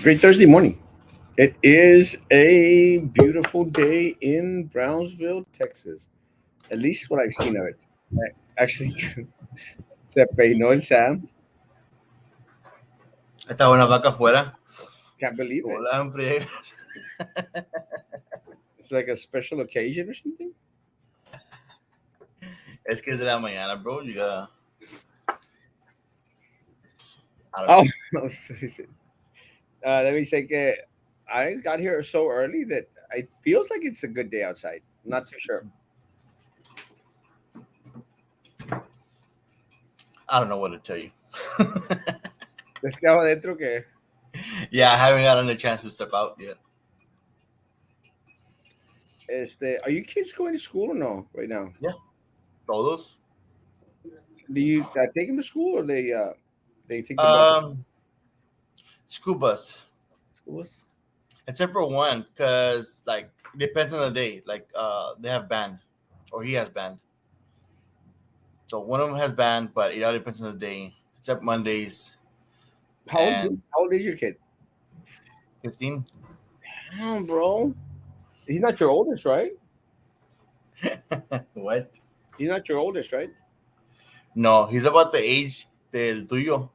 Great Thursday morning. It is a beautiful day in Brownsville, Texas. At least what I've seen of it. Actually, se peinó el Sam. Está una vaca afuera. Can't believe it. Hola, friegas. It's like a special occasion or something. Es que es de la mañana, bro. You gotta. I don't Oh, know. let me say que I got here so early that it feels like it's a good day outside. I'm not too sure. I don't know what to tell you. Les quedo adentro que Yeah, I haven't gotten a chance to step out yet. are you kids going to school or no right now? Yeah. Todos? Do you take them to school or they take the bus? School bus. School bus? Except for one, because like it depends on the day. Like they have band, or he has band. So one of them has band, but it all depends on the day. Except Mondays. How old is your kid? 15. Damn, bro. He's not your oldest, right? What? He's not your oldest, right? No, he's about the age del tuyo.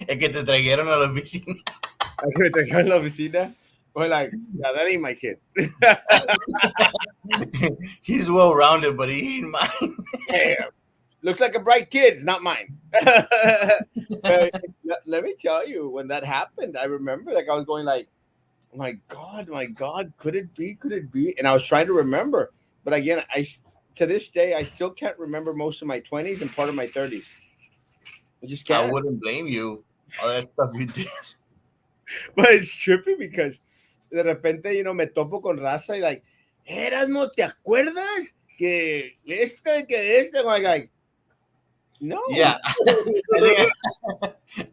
El que te trajeron a la oficina. I could in la oficina. We're like, yeah, that ain't my kid. He's well rounded, but he ain't mine. Damn. Looks like a bright kid. It's not mine. Let me tell you, when that happened, I remember like I was going like, my God, could it be? Could it be? And I was trying to remember. But again, to this day, I still can't remember most of my 20s and part of my 30s. I just can't. I wouldn't blame you. All that stuff you did. But it's trippy because de repente, me topo con raza y like, Erasmo, ¿te acuerdas? Que este. I'm like, no. Yeah.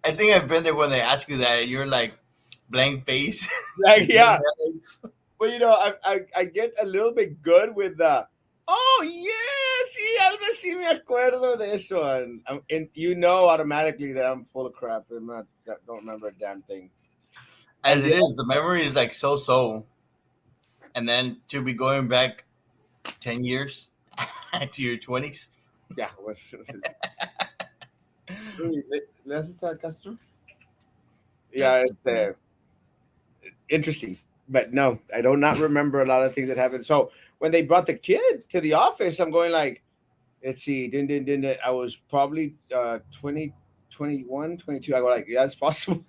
I think I've been there when they ask you that and you're like blank face. Like, yeah. But I get a little bit good with the sí, algo así me acuerdo de eso. And automatically that I'm full of crap and don't remember a damn thing. As it is, the memory is like so. And then to be going back 10 years to your 20s. Yeah. ¿Le haces a Castro? Yeah, it's interesting. But no, I do not remember a lot of things that happened. So when they brought the kid to the office, I'm going like, let's see, I was probably 20, 21, 22. I go like, yeah, it's possible.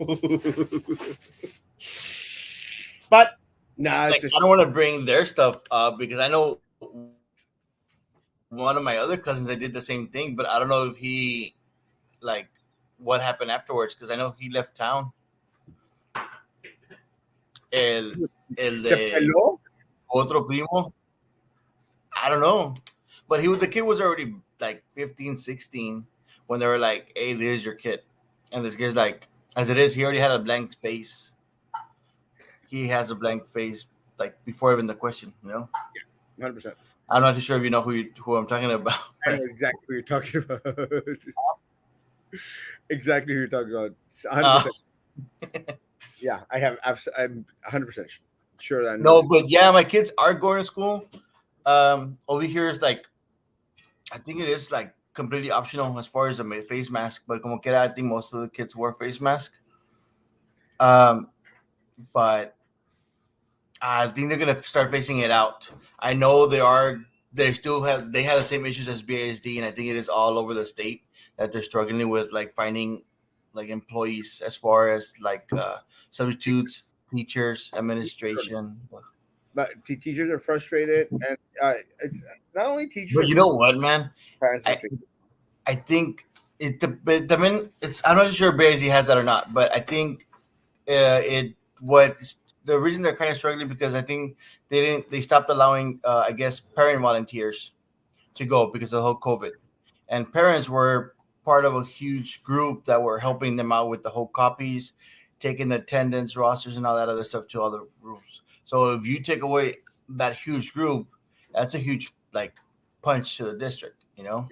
But no, Like, I don't want to bring their stuff up because I know one of my other cousins that did the same thing, but I don't know if he, like, what happened afterwards because I know he left town. El de otro primo. I don't know. But the kid was already like 15, 16 when they were like, hey, this is your kid. And this kid's like, as it is, he already had a blank face. He has a blank face like before even the question, Yeah, 100%. I'm not too sure if you know who I'm talking about. I know exactly who you're talking about. Exactly who you're talking about. 100%. Yeah, I'm 100% sure that I know. No, but yeah, my kids are going to school. Over here is like, I think it is like completely optional as far as a face mask, but como quiera, I think most of the kids wear face mask. But I think they're gonna start phasing it out. I know they have the same issues as BASD, and I think it is all over the state that they're struggling with like finding like employees as far as like substitutes, teachers, administration. But teachers are frustrated, and it's not only teachers. But you know what, man? I think it's I'm not sure BASD has that or not, but I think the reason they're kind of struggling because I think they stopped allowing I guess parent volunteers to go because of the whole COVID, and parents were part of a huge group that were helping them out with the whole copies, taking the attendance rosters and all that other stuff to other groups. So if you take away that huge group, that's a huge like punch to the district, 100%.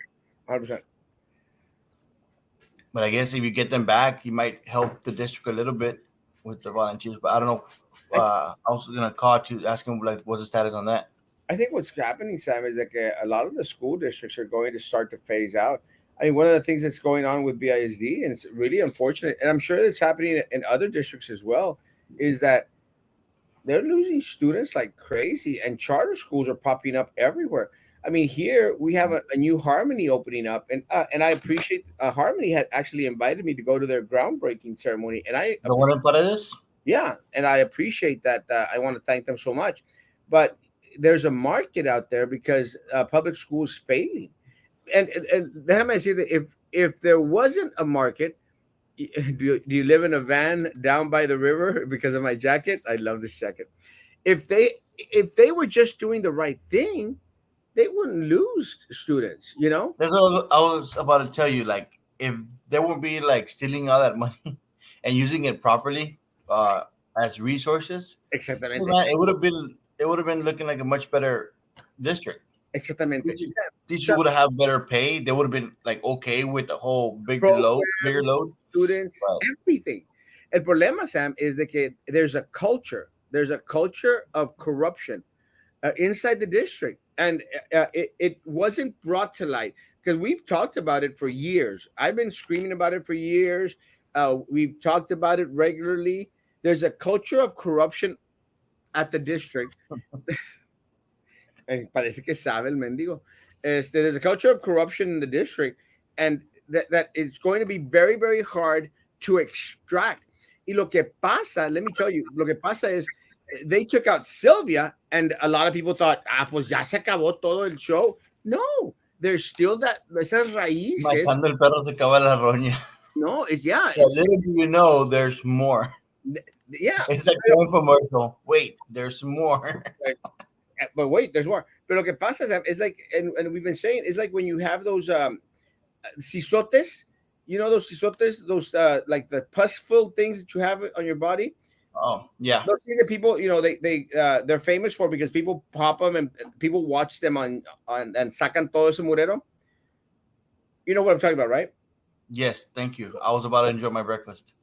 But I guess if you get them back, you might help the district a little bit with the volunteers. But I don't know. I, I was gonna call to ask him like, what's the status on that? I think what's happening, Sam, is like a lot of the school districts are going to start to phase out. I mean, one of the things that's going on with BISD, and it's really unfortunate, and I'm sure it's happening in other districts as well, is that they're losing students like crazy, and charter schools are popping up everywhere. I mean, here we have a new Harmony opening up, and I appreciate Harmony had actually invited me to go to their groundbreaking ceremony, and The one in Paredes? yeah, and I appreciate that. I want to thank them so much, but there's a market out there because public school is failing, and déjame decir that if there wasn't a market, do you live in a van down by the river because of my jacket? I love this jacket. If they were just doing the right thing, they wouldn't lose students, you know? That's what I was about to tell you. Like, if they would be like stealing all that money and using it properly as resources, hey, Exactamente. man, it would have been looking like a much better district. Exactamente. Teachers would have better pay. They would have been like okay with the whole bigger Programs, load. students, But everything. El problema, Sam, is that there's a culture. There's a culture of corruption inside the district, and it wasn't brought to light because we've talked about it for years. I've been screaming about it for years. We've talked about it regularly. There's a culture of corruption at the district. Parece que sabe el mendigo. There's a culture of corruption in the district, and that it's going to be very, very hard to extract. Y lo que pasa, let me tell you, lo que pasa is they took out Sylvia, and a lot of people thought, pues ya se acabó todo el show. No, there's still esas raíces. matando el perro se acaba la roña. No, So little do you know, there's more. yeah. It's like one commercial. Wait, there's more. But wait, there's more. But lo que pasa is like, and we've been saying, it's like when you have those sisotes, you know, those sisotes, those like the pus-filled things that you have on your body. Oh yeah, Those things that people, you know, they're famous for because people pop them and people watch them on and sacan todo ese murero. You know what I'm talking about, right? yes, thank you. I was about to enjoy my breakfast.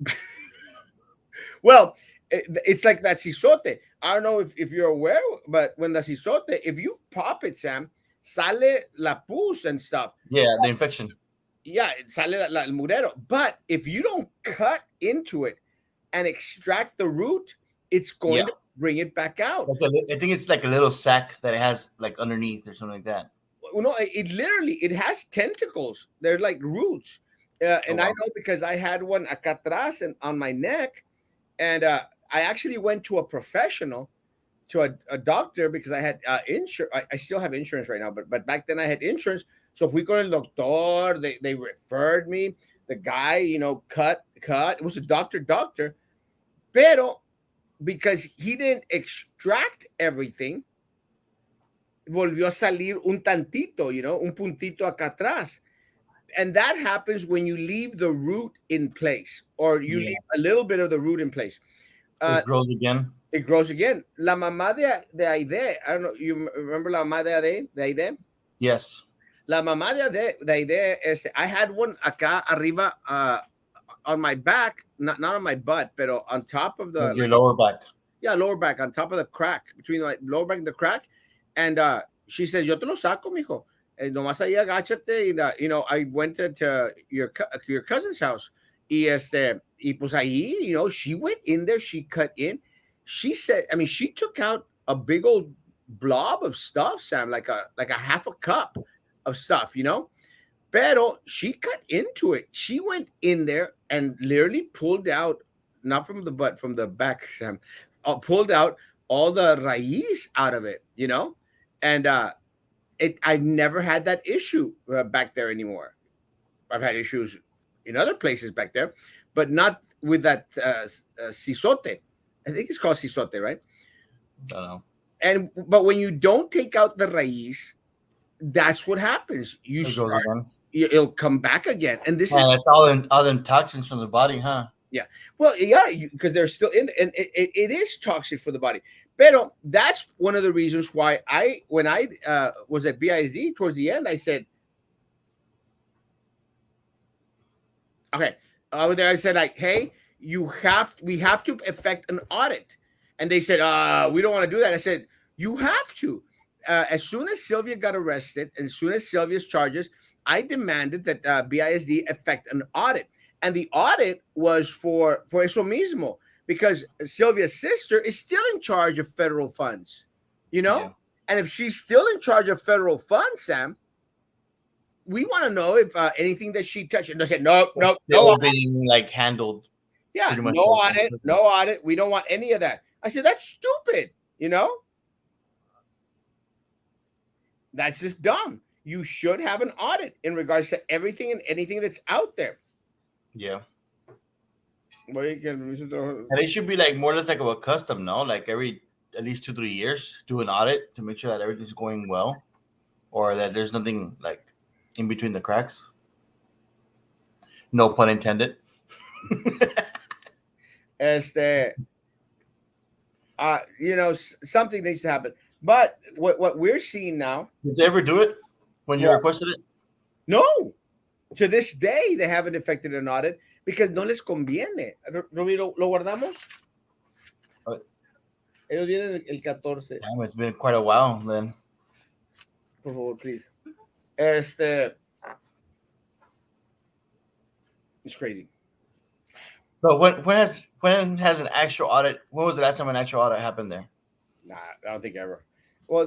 Well, it's like that sisote. I don't know if you're aware, but when the sisote, if you pop it, Sam, sale la pus and stuff. Yeah, the infection. Yeah, sale el murero. But if you don't cut into it and extract the root, it's going to bring it back out. I think it's like a little sac that it has like underneath or something like that. No, it has tentacles. They're like roots. And I know because I had one acá atrás and on my neck, and I actually went to a professional, to a doctor, because I had insurance. I still have insurance right now, but back then I had insurance. So if we go to the doctor, they referred me. The guy, you know, cut. It was a doctor, pero because he didn't extract everything, volvió a salir un tantito, you know, un puntito acá atrás. And that happens when you leave the root in place, or you leave a little bit of the root in place. It grows again. It grows again. La mamá de Aide, I don't know, you remember la mamá de Aide? Yes. La mamá de Aide, I had one acá arriba on my back, not on my butt, pero on top of your lower back. Yeah, lower back, on top of the crack, between my lower back and the crack. And she says, yo te lo saco, mijo. Nomás ahí agáchate. And, you know, I went to your cousin's house. Y pues ahí, you know, she went in there, she cut in. She said, I mean, she took out a big old blob of stuff, Sam, like a half a cup of stuff, you know. Pero she cut into it. She went in there and literally pulled out, not from the butt, from the back, Sam, pulled out all the raíz out of it, you know. And I've never had that issue back there anymore. I've had issues in other places back there, but not with that sisote. I think it's called sisote, right? I don't know. But when you don't take out the raíz, that's what happens. It'll come back again. And this is that's all them toxins from the body, huh? Yeah. Well, yeah, because they're still in, and it is toxic for the body. Pero that's one of the reasons why when I was at BISD towards the end, I said, Okay. I said like, hey, we have to effect an audit. And they said, we don't want to do that. I said, you have to. As soon as Sylvia got arrested, and as soon as Sylvia's charges, I demanded that BISD effect an audit. And the audit was for eso mismo, because Sylvia's sister is still in charge of federal funds, you Yeah. know? And if she's still in charge of federal funds, Sam, we want to know if anything that she touched. And they said, no, no, It's no. still being like handled Yeah, pretty much no like audit, no audit. We don't want any of that. I said, that's stupid, you know? That's just dumb. You should have an audit in regards to everything and anything that's out there. yeah. Well, you can, And it should be like more or less like a custom, no? Like every at least 2-3 years, do an audit to make sure that everything's going well, or that there's nothing like in between the cracks. No pun intended. este, something needs to happen. But what we're seeing now, Did they ever do it when you Yeah. requested it? no, to this day, they haven't effected an audit because no les conviene. Rubí, ¿lo guardamos? A ver. Ellos vienen el 14. Damn, it's been quite a while then. Por favor, please. It's crazy. So when has an actual audit? When was the last time an actual audit happened there? Nah, I don't think ever. Well,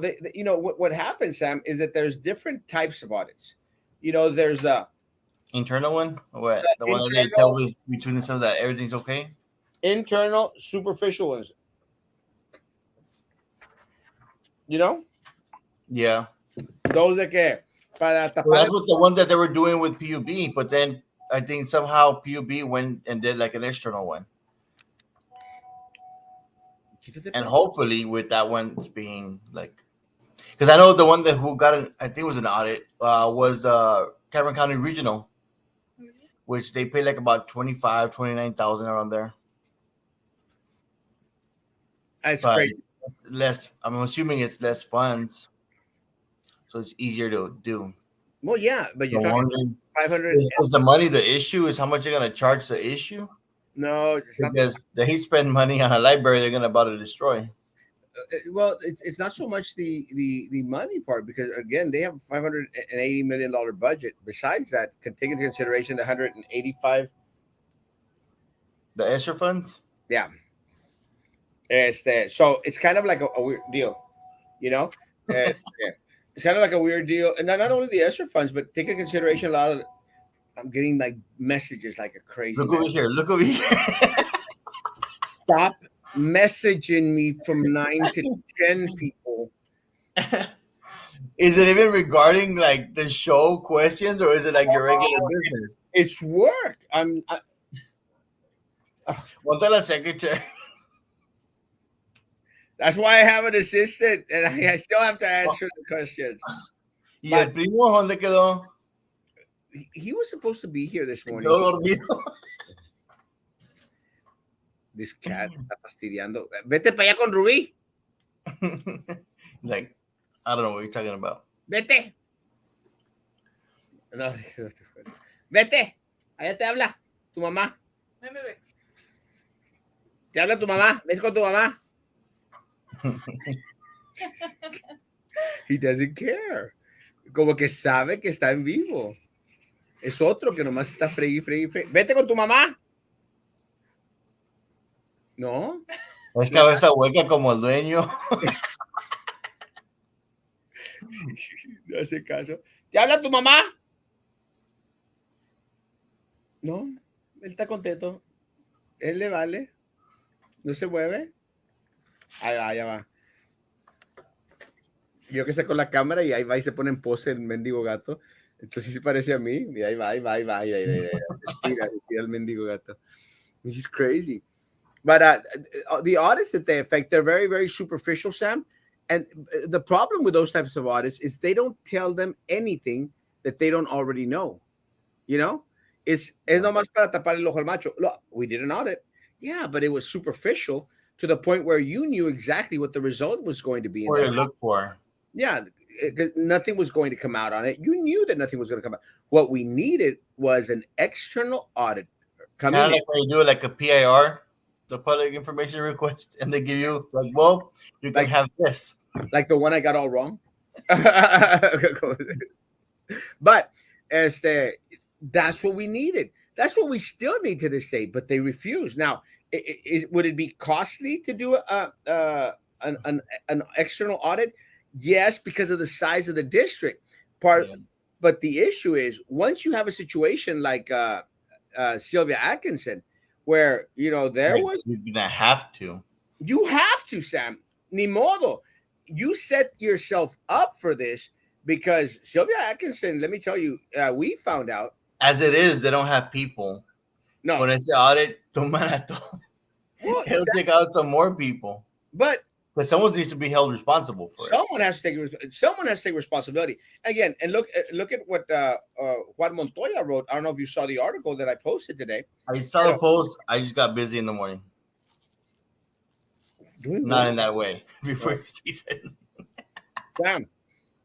what happens, Sam, is that there's different types of audits. There's the Internal one? Or what? The one that they internal- tell us between themselves that everything's okay? internal, superficial ones. You know, Yeah. those de que para tapar. Well, that's what the one that they were doing with PUB, but then I think somehow PUB went and did like an external one. And hopefully with that one it's being like, because I know the one that who got I think it was an audit was Cameron County Regional, which they pay like about 29,000 around there. That's But crazy. it's less. I'm assuming it's less funds, so it's easier to do. Well, yeah, but you're No talking wonder- 500. is the money the issue? Is how much they're gonna charge the issue? No, it's not. Because they spend money on a library, they're gonna about to destroy. Well, it's not so much the money part, because again, they have $580 million budget. Besides that, take into consideration the 185. The extra funds. Yeah. So it's kind of like a weird deal, you know. It's kind of like a weird deal, and not only the extra funds, but take into consideration a lot of. I'm getting like messages like a crazy. Look over here. Look over here. Stop messaging me from 9 to 10 people. Is it even regarding like the show questions, or is it like your regular business? It's work. Well, tell the secretary. That's why I have an assistant, and I still have to answer the questions. ¿Y el primo dónde quedó? He was supposed to be here this morning. Quedó dormido. This cat está fastidiando. Vete para allá con Rubí. Like, I don't know what you're talking about. Vete. No, vete. Allá te habla tu mamá. Te habla tu mamá. Ves con tu mamá. He doesn't care. Como que sabe que está en vivo. Es otro que nomás está freí. Vete con tu mamá. No. Es cabeza hueca como el dueño. No hace caso. ¿Te habla tu mamá? No, él está contento. Él le vale. No se mueve. Ahí va, ya va. Yo que saco la cámara y ahí va y se pone en pose el mendigo gato. Entonces sí parece a mí. Y ahí va. Se estira el mendigo gato. He's crazy. But the audits that they affect, they're very, very superficial, Sam. And the problem with those types of audits is they don't tell them anything that they don't already know. You know? Es nomás para tapar el ojo al macho. Look, we did an audit. Yeah, but it was superficial to the point where you knew exactly what the result was going to be. What to look for. Yeah, nothing was going to come out on it. You knew that nothing was going to come out. What we needed was an external audit Kind coming of in, like when you do like a PIR, the public information request, and they give you like, well, you can like have this. like the one I got all wrong. But that's what we needed. That's what we still need to this day, but they refuse. Now, would it be costly to do an external audit? Yes, because of the size of the district. Part, Yeah, but the issue is once you have a situation like Sylvia Atkinson, where there like was, you're gonna have to. you have to, Sam, ni modo. You set yourself up for this because Sylvia Atkinson, let me tell you, we found out. As it is, they don't have people. No, When it's the audit, toman a todo. well, He'll take out some more people, but but someone needs to be held responsible for it. someone has to take responsibility again. And look at what Juan Montoya wrote. I don't know if you saw the article that I posted today. I saw the post. I just got busy in the morning. Doing Not what? in that way. Before season. Sam,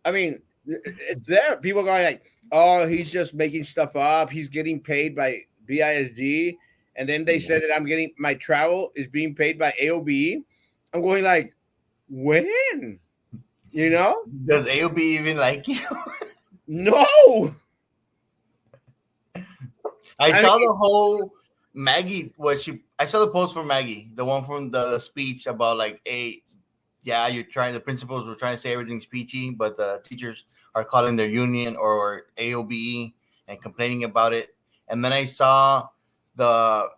I mean, it's there. People going like, "Oh, he's just making stuff up. He's getting paid by BISD," and then they said that I'm getting my travel is being paid by AOB. I'm going like, when? You know? Does AOB even like you? No. I saw the whole Maggie. I saw the post for Maggie, the one from the speech about like, hey, yeah, the principals were trying to say everything's peachy, but the teachers are calling their union or AOBE and complaining about it. And then I saw the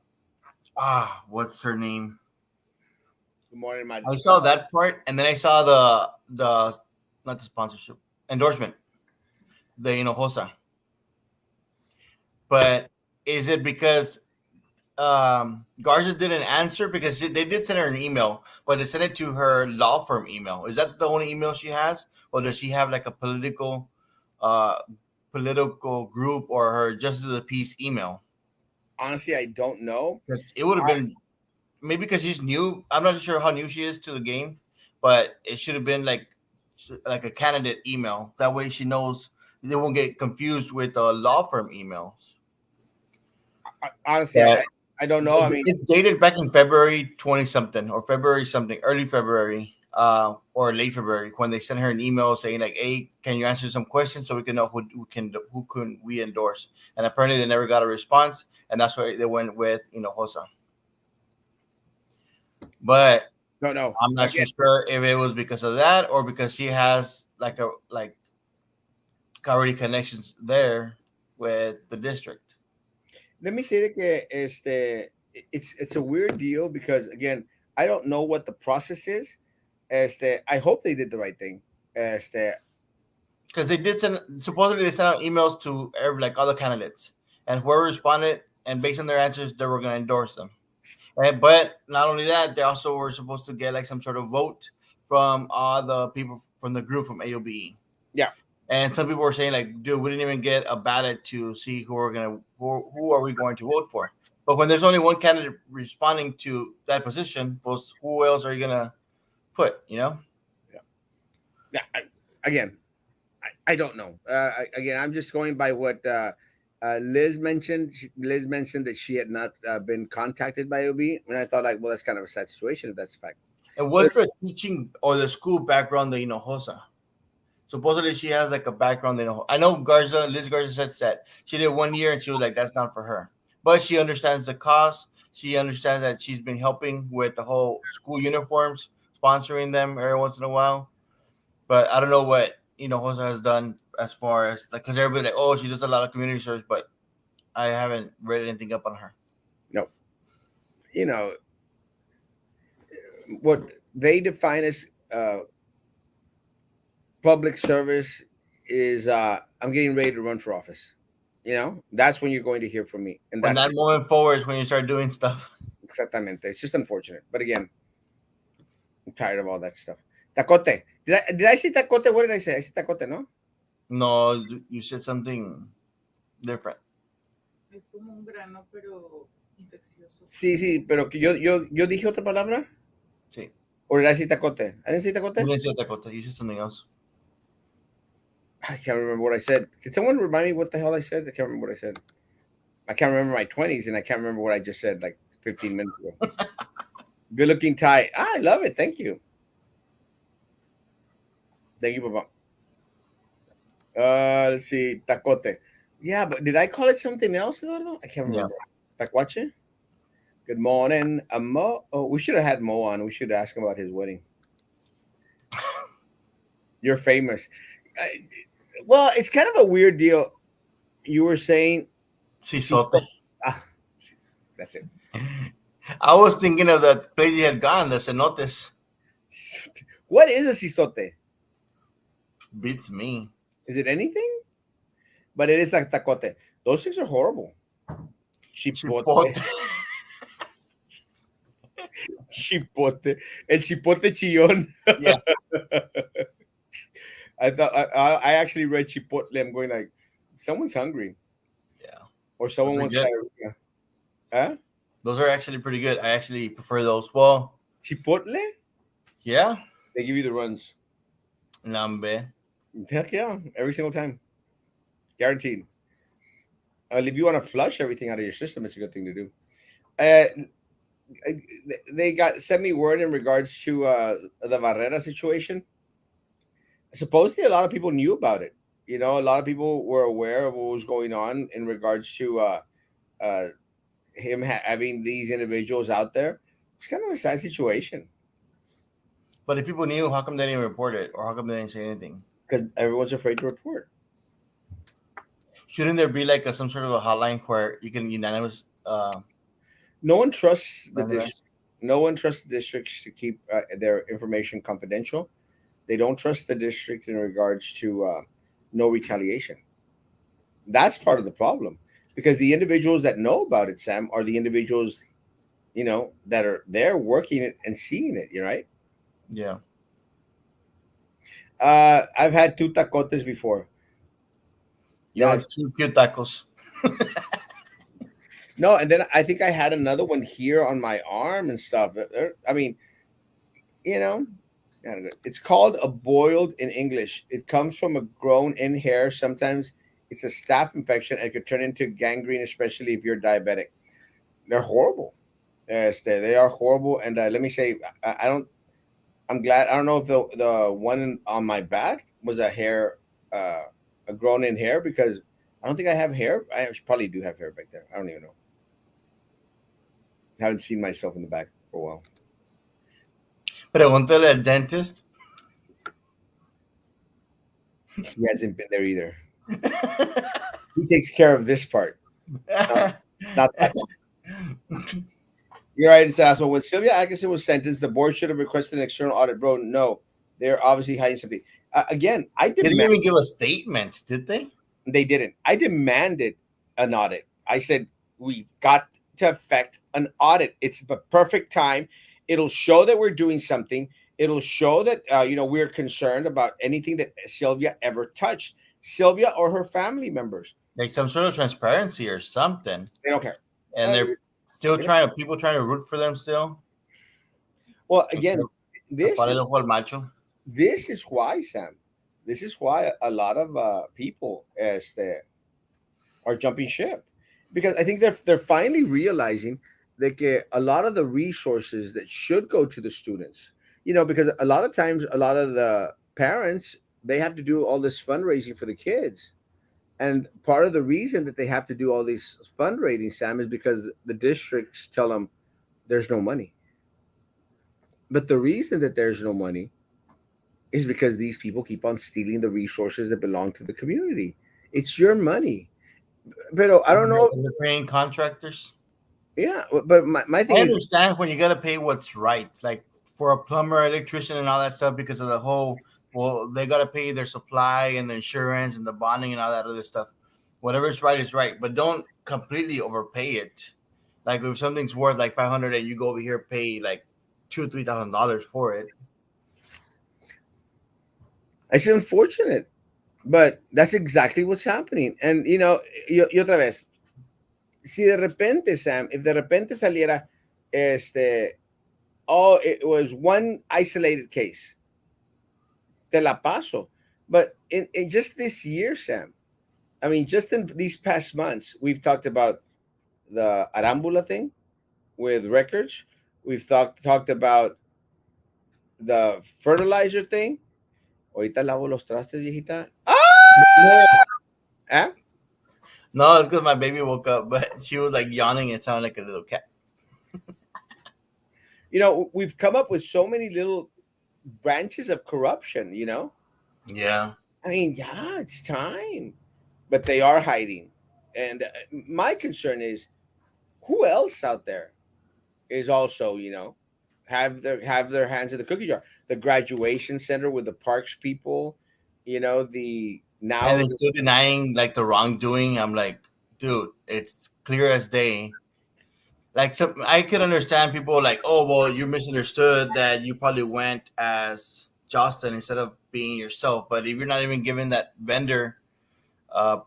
what's her name? Good morning, my. I saw that part, and then I saw the not the sponsorship endorsement, the Hinojosa. But is it because Garza didn't answer because they did send her an email, but they sent it to her law firm email? Is that the only email she has, or does she have like a uh, political group or her Justice of the Peace email? Honestly, I don't know. Because it would have been maybe because she's new. I'm not sure how new she is to the game, but it should have been like a candidate email. That way she knows they won't get confused with law firm emails. Honestly, I don't know. I mean, it's dated back in February 20 something or February something, early February or late February, when they sent her an email saying like, hey, can you answer some questions so we can know who can we endorse? And apparently they never got a response, and that's why they went with Hinojosa. But no. I'm not too sure if it was because of that or because she has like already connections there with the district. Let me say that it's a weird deal because again, I don't know what the process is. I hope they did the right thing. Because they did supposedly they sent out emails to like other candidates, and whoever responded and based on their answers, they were going to endorse them. But not only that, they also were supposed to get like some sort of vote from all the people from the group from AOBE. Yeah. And some people were saying like, dude, we didn't even get a ballot to see who are we going to vote for. But when there's only one candidate responding to that position, well, who else are you gonna put? Yeah. Again, I don't know. Again, I'm just going by what Liz mentioned. Liz mentioned that she had not been contacted by OB, and I thought like, well, that's kind of a sad situation if that's the fact. And what's the teaching or the school background that Hinojosa? Supposedly she has like a background. I know Liz Garza said that she did 1 year and she was like, that's not for her. But she understands the cost. She understands that she's been helping with the whole school uniforms, sponsoring them every once in a while. But I don't know what Hinojosa has done as far as like, because everybody like, oh, she does a lot of community service, but I haven't read anything up on her. No. What they define as public service is I'm getting ready to run for office. That's when you're going to hear from me. And when that moment forward is when you start doing stuff. Exactamente. It's just unfortunate. But again, I'm tired of all that stuff. Tacote. Did I say tacote? What did I say? I said tacote, no? No, you said something different. Es como un grano, pero infeccioso. Sí, pero que yo dije otra palabra. Sí. Or did I say tacote? I didn't say tacote? You didn't say tacote. You said something else. I can't remember what I said. Can someone remind me what the hell I said? I can't remember what I said. I can't remember my 20s, and I can't remember what I just said like 15 minutes ago. Good looking tie. I love it. Thank you. Thank you, Papa. Let's see. Tacote. Yeah, but did I call it something else, Eduardo? I can't Yeah. remember. Tacuache? Good morning. Mo. Oh, we should have had Mo on. We should ask him about his wedding. You're famous. Well, it's kind of a weird deal. You were saying. Sisote. Ah, that's it. I was thinking of that place you had gone, the cenotes. What is a sisote? Beats me. Is it anything? But it is like tacote. Those things are horrible. Chipote. Chipotle. Chipote. El chipote chillón. Yeah. I thought I actually read chipotle. I'm going like, someone's hungry. Yeah. Or someone Those wants are diarrhea. Huh? Those are actually pretty good. I actually prefer those. Well, Chipotle? yeah. They give you the runs. Nambe. Heck yeah. Every single time. Guaranteed. If you want to flush everything out of your system, it's a good thing to do. They sent me word in regards to the Barrera situation. Supposedly, a lot of people knew about it. You know, a lot of people were aware of what was going on in regards to him having these individuals out there. It's kind of a sad situation But if people knew, how come they didn't report it? Or how come they didn't say anything? because everyone's afraid to report. Shouldn't there be like some sort of a hotline where you can unanimous? No one trusts the Nonetheless. district. No one trusts the districts to keep their information confidential. They don't trust the district in regards to no retaliation. That's part of the problem because the individuals that know about it, Sam, are the individuals, you know, that are there working it and seeing it. You right? Yeah. I've had two tacotes before. You Then know, it's two cute tacos. no, and then I think I had another one here on my arm and stuff. I mean, you know, it's called a boiled in English. It comes from a grown in hair. Sometimes it's a staph infection and it could turn into gangrene, especially if you're diabetic. They're horrible. They are horrible. And let me say, I don't. I'm glad. I don't know if the one on my back was a hair, a grown in hair because I don't think I have hair. I probably do have hair back there. I don't even know. I haven't seen myself in the back for a while. Pregúntale al dentist. He hasn't been there either. He takes care of this part, not that. You're right, it's asshole. When Sylvia Atkinson was sentenced, the board should have requested an external audit. Bro, no, they're obviously hiding something. Again, I They didn't demand even give a statement, did they? they didn't. I demanded an audit. I said we got to effect an audit. It's the perfect time. It'll show that we're doing something. It'll show that we're concerned about anything that Sylvia ever touched, Sylvia or her family members. Like some sort of transparency or something. They don't care. And they're still people trying to root for them still. Well, again, this is why, Sam. This is why a lot of people are jumping ship because I think they're finally realizing that a lot of the resources that should go to the students, because a lot of times a lot of the parents they have to do all this fundraising for the kids, and part of the reason that they have to do all these fundraising, Sam, is because the districts tell them there's no money. But the reason that there's no money is because these people keep on stealing the resources that belong to the community. It's your money. But I don't know. They're paying contractors. Yeah, but my thing I is, understand when you got to pay what's right, like for a plumber, electrician, and all that stuff, because of the whole. Well, they got to pay their supply and the insurance and the bonding and all that other stuff. Whatever's right is right, but don't completely overpay it. Like if something's worth like $500 and you go over here pay like $2,000-$3,000 for it. it's unfortunate, but that's exactly what's happening. And y otra vez, si de repente, Sam, if de repente saliera, it was one isolated case, te la paso. But in just this year, Sam, I mean, just in these past months, we've talked about the Arambula thing with records. We've talked about the fertilizer thing. Ahorita lavo los trastes, viejita. No, Ah! no, it's because my baby woke up, but she was like yawning and sounded like a little cat. You know, we've come up with so many little branches of corruption, you know? Yeah. I mean, yeah, it's time. But they are hiding. And my concern is who else out there is also, you know, have their hands in the cookie jar. The graduation center with the parks people, you know, the And now they're still denying like the wrongdoing. I'm like, dude, it's clear as day. Like, some, I could understand people like, oh, well, you misunderstood that you probably went as Justin instead of being yourself. But if you're not even giving that vendor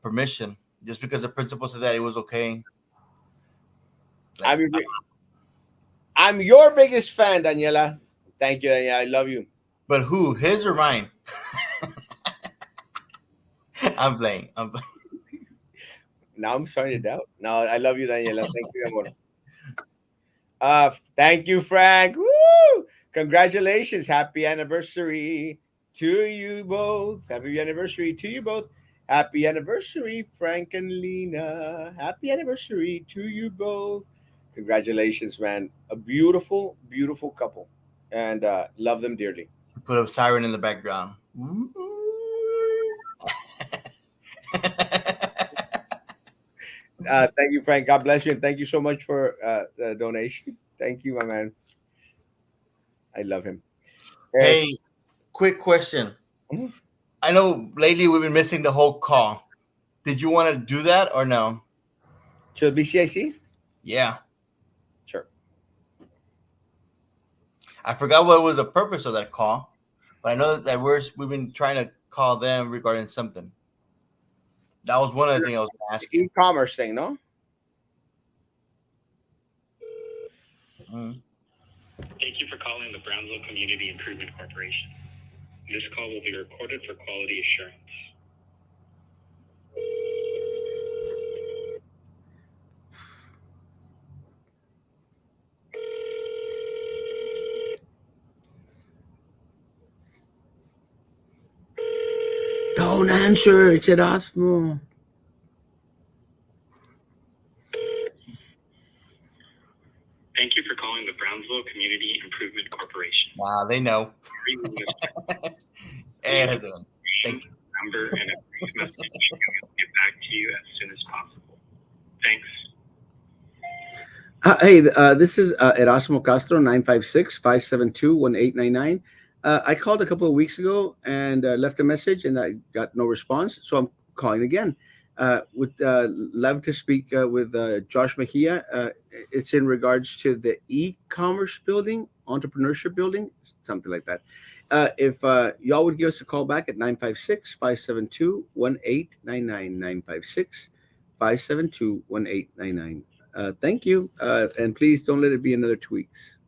permission, just because the principal said that it was okay, like, I'm your, I'm your biggest fan, Daniela. Thank you, Daniela. I love you. but who, his or mine? I'm playing. I'm playing. Now I'm starting to doubt. No, I love you, Daniela. Thank you, amor. Thank you, Frank. Woo! Congratulations. Happy anniversary to you both. Happy anniversary to you both. Happy anniversary, Frank and Lena. Happy anniversary to you both. Congratulations, man. A beautiful, beautiful couple. And love them dearly. Put a siren in the background. Thank you, Frank. God bless you. And thank you so much for the donation. Thank you, my man. I love him. Yes. Hey, quick question. Mhm. I know lately we've been missing the whole call. Did you want to do that or no? To the BCIC? Yeah. Sure. I forgot what was the purpose of that call, but I know that we've been trying to call them regarding something. That was one of the things I was going to ask you. E-commerce thing, no? Mm. Thank you for calling the Brownsville Community Improvement Corporation. This call will be recorded for quality assurance. Don't answer. It's Erasmo. Thank you for calling the Brownsville Community Improvement Corporation. Wow, they know. Hey, Thank you. number and a brief message, and we'll get back to you as soon as possible. Thanks. Hey, this is Erasmo Castro, 956-572-1899. I called a couple of weeks ago and left a message, and I got no response, so I'm calling again. Would love to speak with Josh Mejia. It's in regards to the e-commerce building, entrepreneurship building, something like that. If y'all would give us a call back at 956-572-1899, 956-572-1899. Thank you. And please don't let it be another tweaks.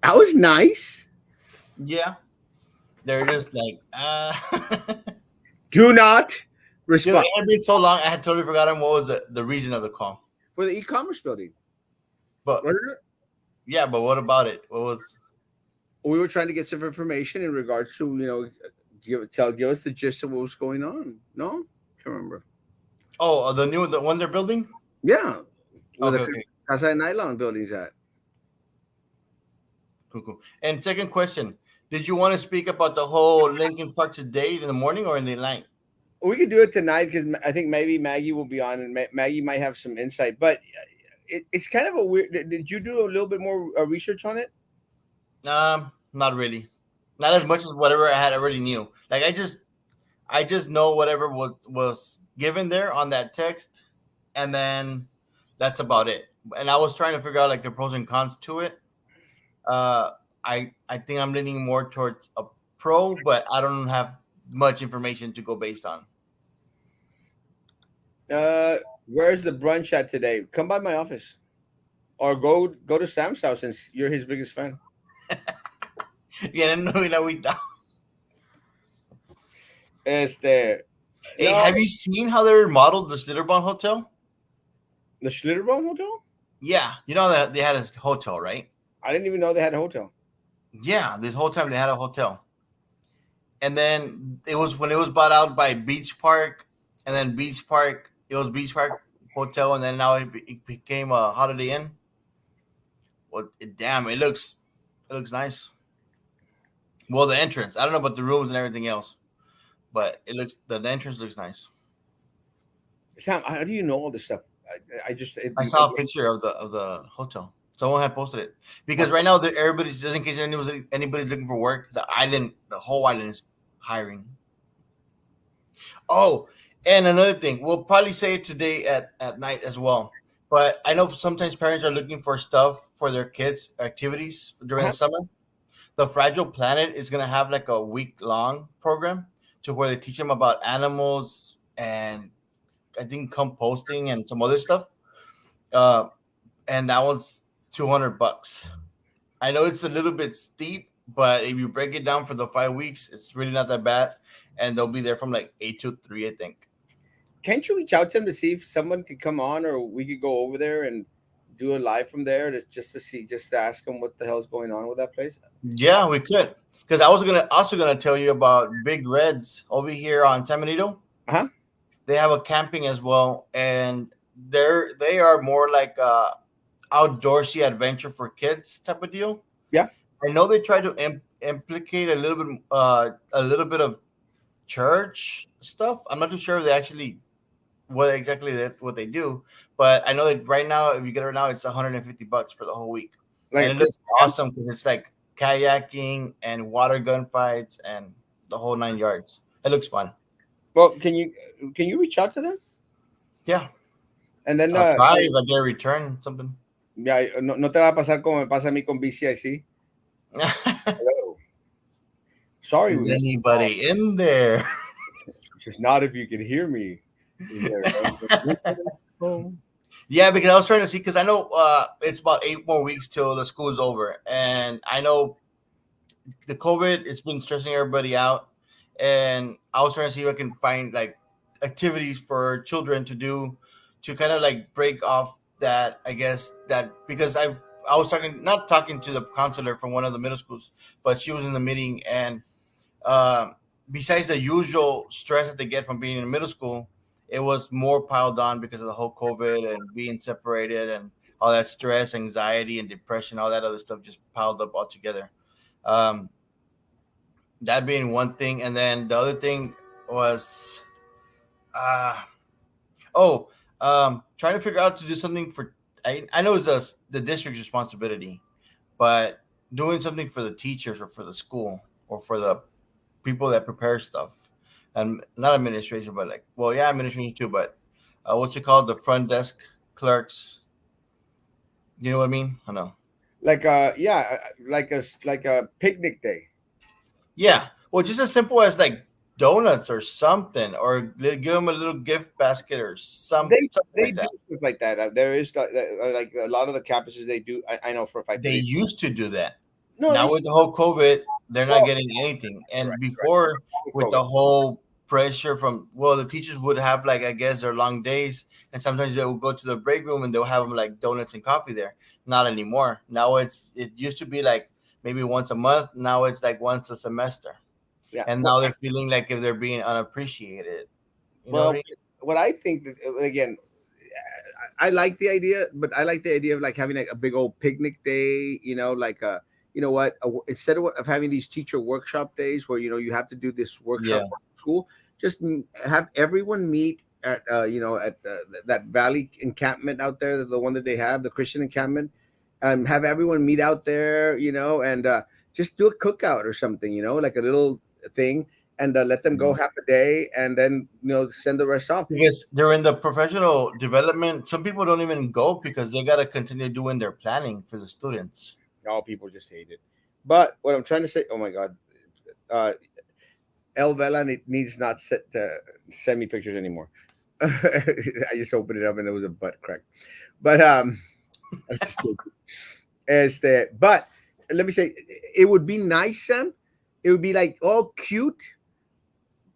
That was nice. Yeah. They're just like, Do not Dude, respond it had been so long, I had totally forgotten what was the reason of the call. for the e-commerce building. But What is it? yeah, but what about it? What was? We were trying to get some information in regards to, you know, give us the gist of what was going on. No, can't remember. Oh, the one they're building. Yeah, where Okay, the okay, Casa de Nylon building's at. cool. And second question: did you want to speak about the whole Lincoln Park today in the morning or in the night? We could do it tonight because I think maybe Maggie will be on, and Maggie might have some insight. But it's kind of a weird. Did you do a little bit more research on it? Not really. Not as much as whatever I had already knew. Like I just know whatever was given there on that text, and then that's about it. And I was trying to figure out like the pros and cons to it. I think I'm leaning more towards a pro, but I don't have much information to go based on. Where's the brunch at today? Come by my office, or go to Sam's house since you're his biggest fan. Yeah, no, Este, Hey, No, have you seen how they remodeled the Schlitterbahn Hotel? the Schlitterbahn Hotel. Yeah, you know that they had a hotel, right? I didn't even know they had a hotel. Yeah, this whole time they had a hotel, and then it was when it was bought out by Beach Park, and then Beach Park, it was Beach Park Hotel, and then now it became a Holiday Inn. Well, damn, it looks nice. Well, the entrance, I don't know about the rooms and everything else, but the entrance looks nice. Sam, how do you know all this stuff? I just I saw a picture of the hotel. Someone had posted it because right now everybody's just in case anybody's looking for work. The whole island is hiring. Oh, and another thing, we'll probably say it today at night as well. But I know sometimes parents are looking for stuff for their kids' activities during the summer. The Fragile Planet is gonna have like a week-long program to where they teach them about animals and I think composting and some other stuff. Uh, and that one's $200. I know it's a little bit steep, but if you break it down for the 5 weeks, it's really not that bad. And they'll be there from like 8 to 3, I think. Can't you reach out to them to see if someone could come on, or we could go over there and do a live from there just to ask them what the hell's going on with that place? Yeah, we could. Because I was gonna tell you about Big Reds over here on San Benito. Uh-huh. They have a camping as well, and they are more like outdoorsy adventure for kids type of deal. Yeah. I know they try to implicate a little bit of church stuff. I'm not too sure if they actually what they do, but I know that right now, if you get it right now, it's $150 for the whole week, Like, and it looks awesome because it's like kayaking and water gun fights and the whole 9 yards. It looks fun. well, can you reach out to them? Yeah, And then I'll try if I get a return something. yeah, no te va a pasar como me pasa a mí con BCIC. Hello. Sorry, Is anybody in there? just not if you can hear me. Yeah, because I was trying to see because I know it's about 8 more weeks till the school is over, and I know the COVID it's been stressing everybody out, and I was trying to see if I can find like activities for children to do to kind of like break off that I guess that because I was not talking to the counselor from one of the middle schools, but she was in the meeting and besides the usual stress that they get from being in middle school, it was more piled on because of the whole COVID and being separated and all that stress, anxiety, and depression, all that other stuff just piled up all together. Um, that being one thing, and then the other thing was, trying to figure out to do something for. I know it's the district's responsibility, but doing something for the teachers or for the school or for the people that prepare stuff, and not administration, but like, well, yeah, administration too, but what's it called? The front desk clerks. You know what I mean? I know. like like a picnic day. Yeah. Well, just as simple as like donuts or something, or give them a little gift basket or something They like do that. stuff like that. There is like a lot of the campuses they do. I know for a fact. They used to do that. No, Now they with the whole COVID, they're not getting anything. And before, with the whole pressure from, well, the teachers would have like I guess their long days, and sometimes they would go to the break room and they'll have them like donuts and coffee there. Not anymore. Now it used to be like maybe once a month. Now it's like once a semester. Yeah. And now they're feeling like if they're being unappreciated. You know Well, what I mean? what I think that again, I like the idea, but I like the idea of like having like a big old picnic day. You know, like you know what? Instead of having these teacher workshop days where you have to do this workshop at school, just have everyone meet at at that Valley encampment out there, the one that they have, the Christian encampment, and have everyone meet out there, and just do a cookout or something, like a little thing, and let them go half a day, and then send the rest off. Because they're in the professional development. Some people don't even go because they gotta continue doing their planning for the students. All people just hate it. But what I'm trying to say, oh my God, El Vela needs not send me pictures anymore. I just opened it up and there was a butt crack. But but let me say, it would be nice, Sam. It would be like all cute,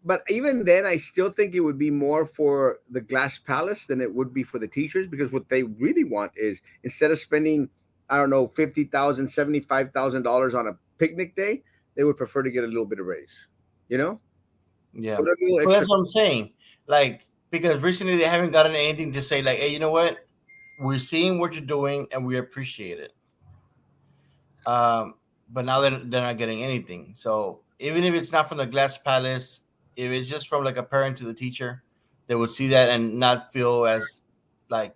But even then, I still think it would be more for the Glass Palace than it would be for the teachers, because what they really want is, instead of spending, I don't know, $50,000, $75,000 on a picnic day, they would prefer to get a little bit of raise. You know, Yeah. put a little Well, extra. that's what I'm saying. Like, because recently they haven't gotten anything to say, like, hey, you know what? We're seeing what you're doing and we appreciate it. Um, but now they're not getting anything. So even if it's not from the Glass Palace, if it's just from like a parent to the teacher, they would see that and not feel as like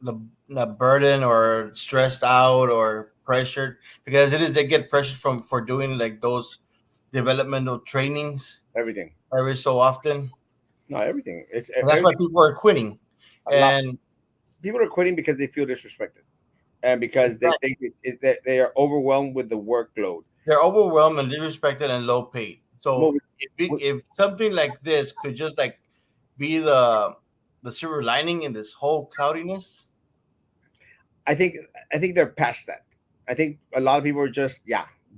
the, the burden or stressed out or pressured, because it is they get pressured from for doing like those developmental trainings Everything. every so often. No, everything. It's And that's why everything. people are quitting. A lot. And People are quitting because they feel disrespected, and because they think that they are overwhelmed with the workload. they're overwhelmed and disrespected and low paid. Well, So if something like this could just like be the silver lining in this whole cloudiness. I think I think they're past that. I think a lot of people are just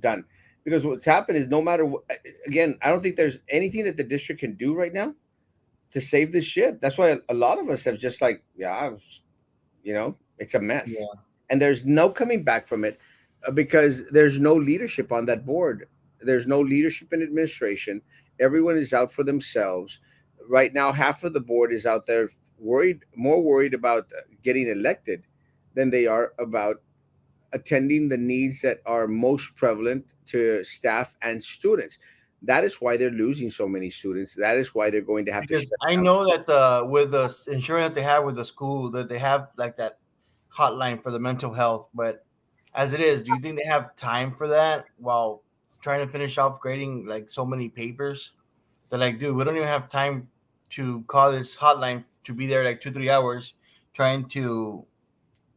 done, because what's happened is, no matter what, again, I don't think there's anything that the district can do right now to save this ship. That's why a lot of us have just like, it's a mess, Yeah. and there's no coming back from it, because there's no leadership on that board. There's no leadership in administration. Everyone is out for themselves right now. Half of the board is out there more worried about getting elected than they are about attending the needs that are most prevalent to staff and students. That is why they're losing so many students. That is why they're going to have to Because shut I down. know that with the insurance that they have with the school, that they have like that hotline for the mental health. But as it is, do you think they have time for that while trying to finish off grading like so many papers? They're like, dude, we don't even have time to call this hotline to be there like 2 3 hours trying to,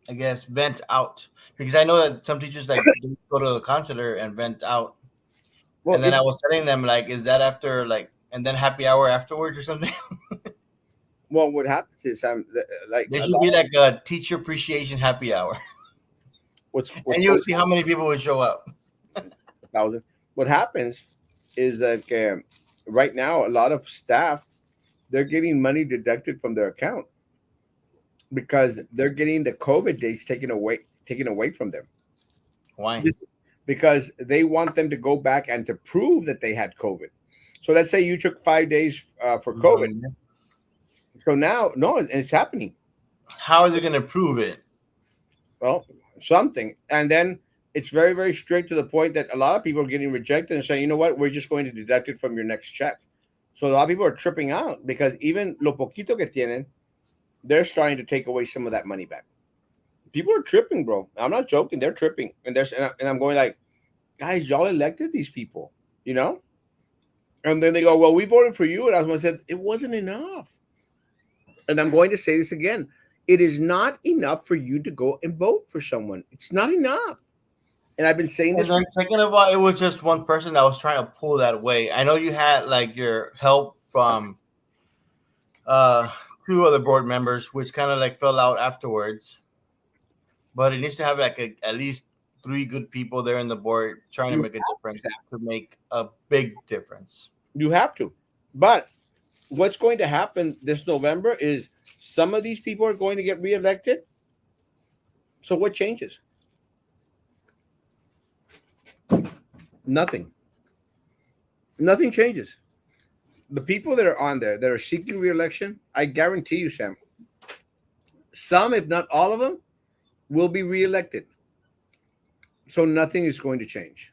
I guess, vent out. Because I know that some teachers like they go to the counselor and vent out. Well, And then I was telling them like, is that after like, and then happy hour afterwards or something? what happens is, like There a should lot be of like a teacher appreciation happy hour, what's and you'll see how many people would show up. thousand. What happens is that right now a lot of staff, they're getting money deducted from their account because they're getting the COVID days taken away from them. Why? This because they want them to go back and to prove that they had COVID. So let's say you took 5 days for COVID. So now, no, it's happening. How are they going to prove it? Well, something, and then it's very, very strict to the point that a lot of people are getting rejected and saying, you know what, we're just going to deduct it from your next check. So a lot of people are tripping out because even lo poquito que tienen, they're starting to take away some of that money back. People are tripping, bro. I'm not joking. They're tripping, and I'm going like, guys, y'all elected these people, you know. And then they go, well, we voted for you, and I was going to say it wasn't enough. And I'm going to say this again: it is not enough for you to go and vote for someone. It's not enough. And I've been saying And this. then second of all, it was just one person that was trying to pull that way. I know you had like your help from uh two other board members, which kind of like fell out afterwards. But it needs to have like at least three good people there in the board trying to You make a difference to make a big difference. you have to, but what's going to happen this November is some of these people are going to get reelected. So what changes? Nothing. Nothing changes. The people that are on there that are seeking reelection, I guarantee you, Sam, some, if not all of them, will be reelected. So nothing is going to change.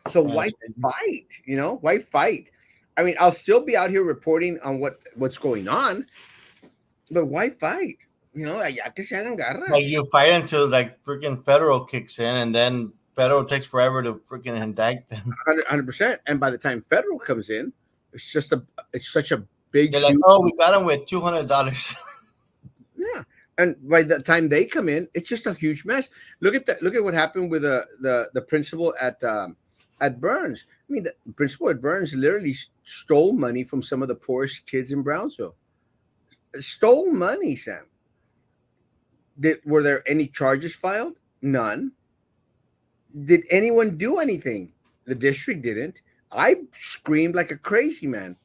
So why fight? Why fight? I mean, I'll still be out here reporting on what's going on, but why fight? Ya que se hagan garras. Like you fight until like freaking federal kicks in, and then federal takes forever to freaking indict them. 100%. And by the time federal comes in, it's such a big. They're like, oh, we got him with $200. Yeah. And by the time they come in, it's just a huge mess. Look at that. Look at what happened with the principal at Burns. I mean, the principal at Burns literally stole money from some of the poorest kids in Brownsville. Stole money, Sam. Were there any charges filed? None. Did anyone do anything? The district didn't. I screamed like a crazy man.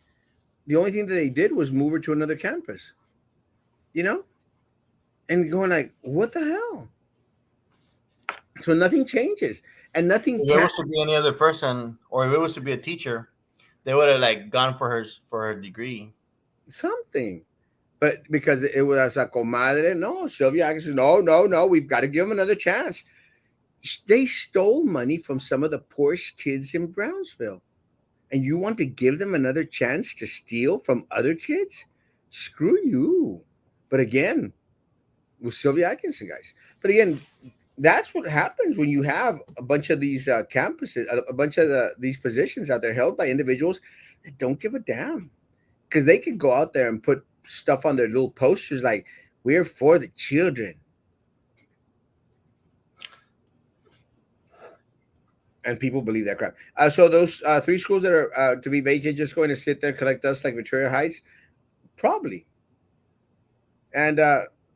The only thing that they did was move her to another campus. You know, and going like, what the hell? So nothing changes, and nothing If it can was to be any other person, or if it was to be a teacher, they would have like gone for her degree. something. But because it was a comadre, no, Sylvia Atkinson, no, no, no, we've got to give them another chance. They stole money from some of the poorest kids in Brownsville. And you want to give them another chance to steal from other kids? Screw you. But again, with Sylvia Atkinson, guys. But again, that's what happens when you have a bunch of these campuses, a bunch of these positions out there held by individuals that don't give a damn. Because they could go out there and put stuff on their little posters like, we're for the children. And people believe that crap. So those three schools that are to be vacant, just going to sit there, collect dust like Victoria Heights? Probably. And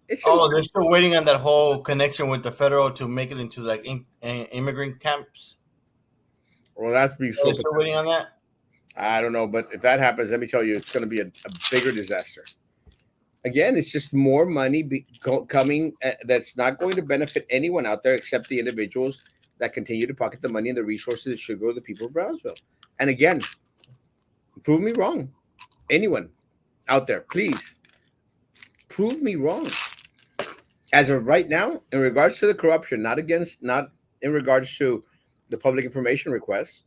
it's Oh, they're still waiting on that whole connection with the federal to make it into like immigrant camps. well, that's be so. They're still waiting on that. I don't know, but if that happens, let me tell you, it's going to be a bigger disaster. Again, it's just more money coming that's not going to benefit anyone out there except the individuals that continue to pocket the money and the resources that should go to the people of Brownsville. And again, prove me wrong. Anyone out there, please prove me wrong. As of right now, in regards to the corruption, not in regards to the public information requests,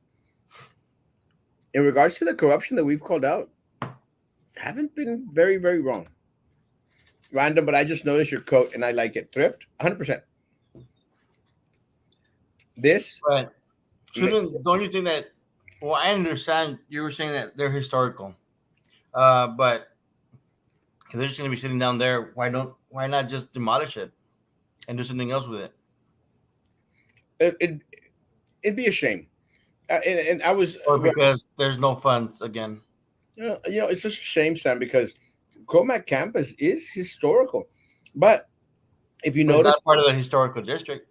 in regards to the corruption that we've called out, haven't been very, very wrong. Random, but I just noticed your coat and I like it. Thrift, 100%. This, But don't you think that? Well, I understand you were saying that they're historical, but if they're just going to be sitting down there, why not just demolish it and do something else with it? it'd be a shame. And I was, Or because there's no funds again. it's such a shame, Sam, because Comac campus is historical. But if you But it's notice, not part of the historical district.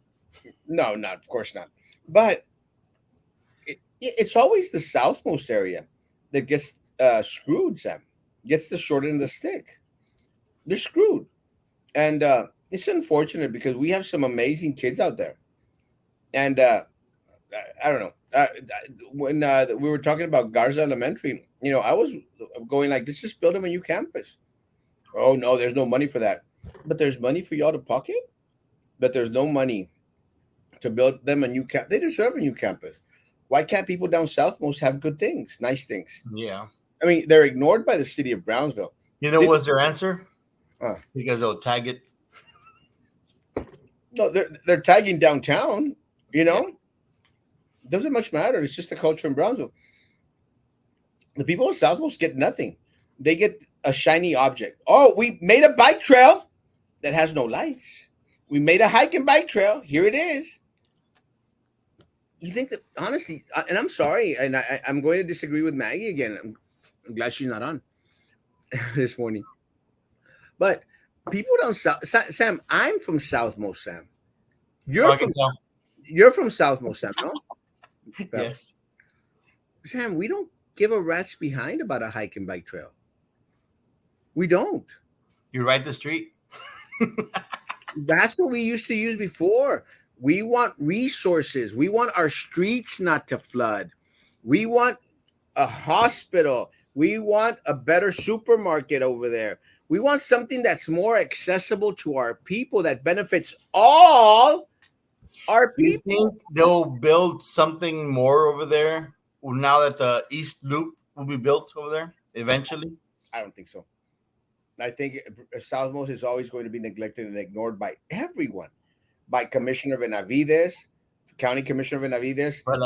no, not of course not. But it's always the southmost area that gets screwed, Sam. Gets the short end of the stick. They're screwed, and it's unfortunate because we have some amazing kids out there. And I don't know. When we were talking about Garza Elementary, I was going like, let's just build them a new campus. Oh no, there's no money for that. But there's money for y'all to pocket. But there's no money to build them a new camp. They deserve a new campus. Why can't people down south most have good things, nice things? Yeah. I mean, they're ignored by the city of Brownsville. You know what's their answer? Uh. Because they'll tag it. No, they're tagging downtown. Doesn't much matter. It's just the culture in Brownsville. The people of Southmost get nothing. They get a shiny object. Oh, we made a bike trail that has no lights. We made a hike and bike trail. Here it is. You think that, honestly, and I'm sorry, and I'm going to disagree with Maggie again. I'm glad she's not on this morning. But people don't, Sam, I'm from Southmost, Sam. You're from Southmost, Sam, no? Yes. Sam, we don't give a rat's behind about a hike and bike trail. We don't. You ride the street. That's what we used to use before. We want resources. We want our streets not to flood. We want a hospital. We want a better supermarket over there. We want something that's more accessible to our people that benefits all our people. Do you think they'll build something more over there now that the East Loop will be built over there eventually? I don't think so. I think Southmost is always going to be neglected and ignored by everyone, by Commissioner Benavides, County Commissioner Benavides. But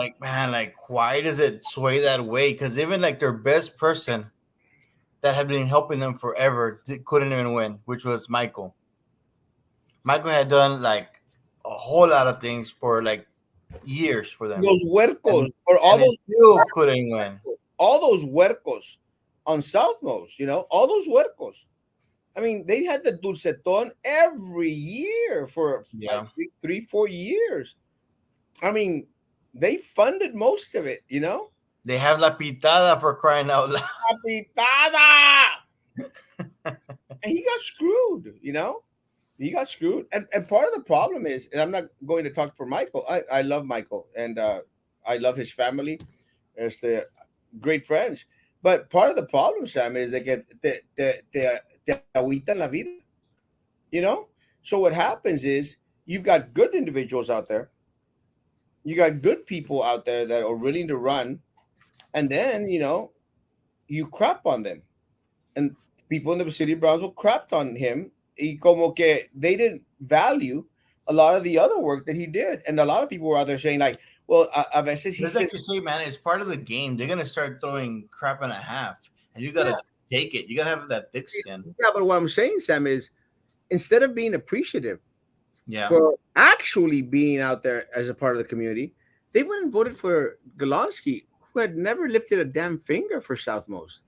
why does it sway that way? Because even like their best person that had been helping them forever couldn't even win, which was Michael. Michael had done like a whole lot of things for like years for them. Those huercos, or all those still couldn't win. All those huercos on Southmost, all those huercos. I mean, they had the dulceton every year for 3-4 years. I mean, They funded most of it, you know. They have La Pitada for crying out loud. Capitada! And he got screwed, you know. He got screwed, and part of the problem is, and I'm not going to talk for Michael. I love Michael, and I love his family. It's the great friends. But part of the problem, Sam, is they get te agüitan la vida, you know. So what happens is you've got good individuals out there, you got good people out there that are willing to run, and then you crap on them, and people in the city of Brownsville crapped on him. Y como que they didn't value a lot of the other work that he did, and a lot of people were out there saying like, "Well, a veces he It's says, like you say, man, it's part of the game. They're gonna start throwing crap and a half, and you yeah, gotta take it. You gotta have that thick skin. yeah." But what I'm saying, Sam, is instead of being appreciative Yeah, for actually being out there as a part of the community, they went and voted for Golonsky, who had never lifted a damn finger for Southmost.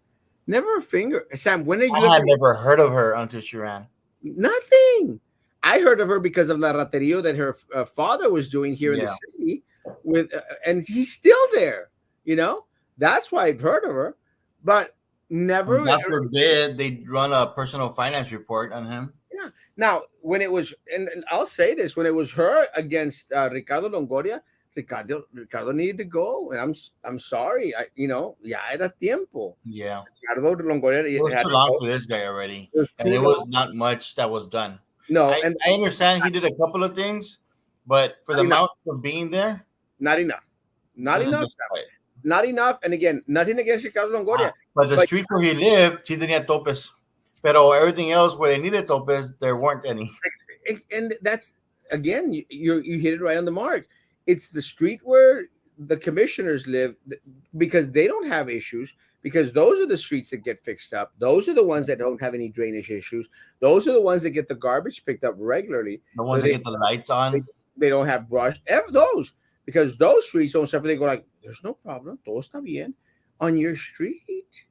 Never a finger. Sam, when did you I ever? had never heard of her until she ran. Nothing. I heard of her because of La Raterio that her father was doing here in the Yeah. city, with, and he's still there. You know, that's why I've heard of her, but never. And God forbid they run a personal finance report on him. Yeah. Now, when it was, and I'll say this, when it was her against Ricardo Longoria, Ricardo needed to go, and I'm sorry. Ya era tiempo. Yeah, Ricardo Longoria it was had too to long go. for this guy already, It was and too it was long. not much that was done. No, I, and I understand he did a couple of things, but for the Not enough. amount of being there, not enough. Not doesn't enough. justify it. Not enough. And again, nothing against Ricardo Longoria. But the But- street where he lived, he tenía topes. Pero everything else where they needed topes, there weren't any. And that's again, you hit it right on the mark. It's the street where the commissioners live, because they don't have issues, because those are the streets that get fixed up. Those are the ones that don't have any drainage issues. Those are the ones that get the garbage picked up regularly. The ones that get the lights on. They don't have brush. Those, because those streets don't suffer. They go like, there's no problem. Todo está bien on your street,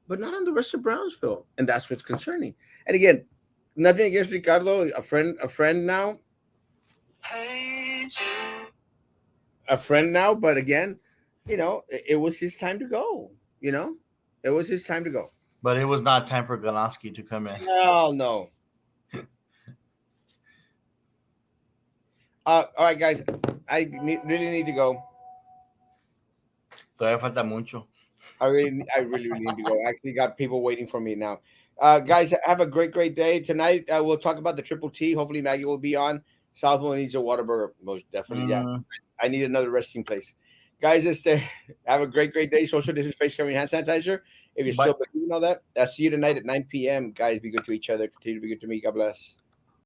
but not on the rest of Brownsville. And that's what's concerning. And again, nothing against Ricardo, a friend now. A friend now, but again, it was his time to go. It was his time to go. But it was not time for Galansky to come in. Hell no. All right, guys, I really need to go. Todavía falta mucho. I really need to go. I actually got people waiting for me now. Guys, have a great day. Tonight, we'll talk about the Triple T. Hopefully, Maggie will be on. Salvo needs a Whataburger. Most definitely, yeah. I need another resting place. Guys, have a great day. Social distance, face covering, hand sanitizer. If you still believe in all that, I'll see you tonight at 9 p.m. Guys, be good to each other. Continue to be good to me. God bless.